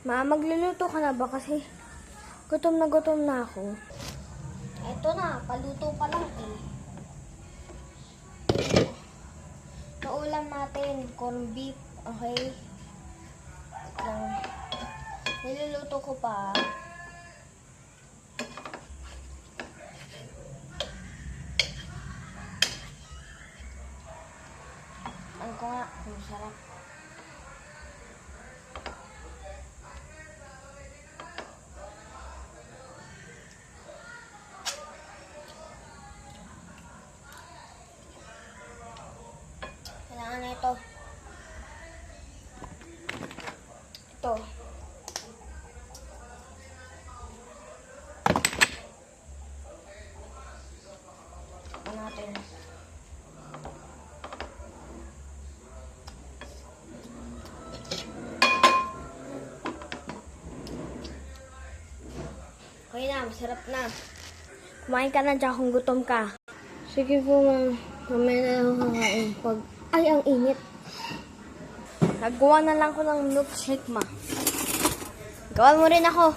Ma, magluluto ka na ba? Kasi gutom na ako. Eto na, paluto pa lang eh. Naulam natin, corned beef, okay? Niluluto ko pa. Ano ko nga, masarap. Kailangan na ito. Ito. Ito natin. Okay na, masarap na. Kumain ka na dyan kung gutom ka. Sige po, ma'am. Mamaya na lang ako kakain. Ay, ang init. Nagawa na lang ko ng milkshake, ma. Gawa mo rin ako.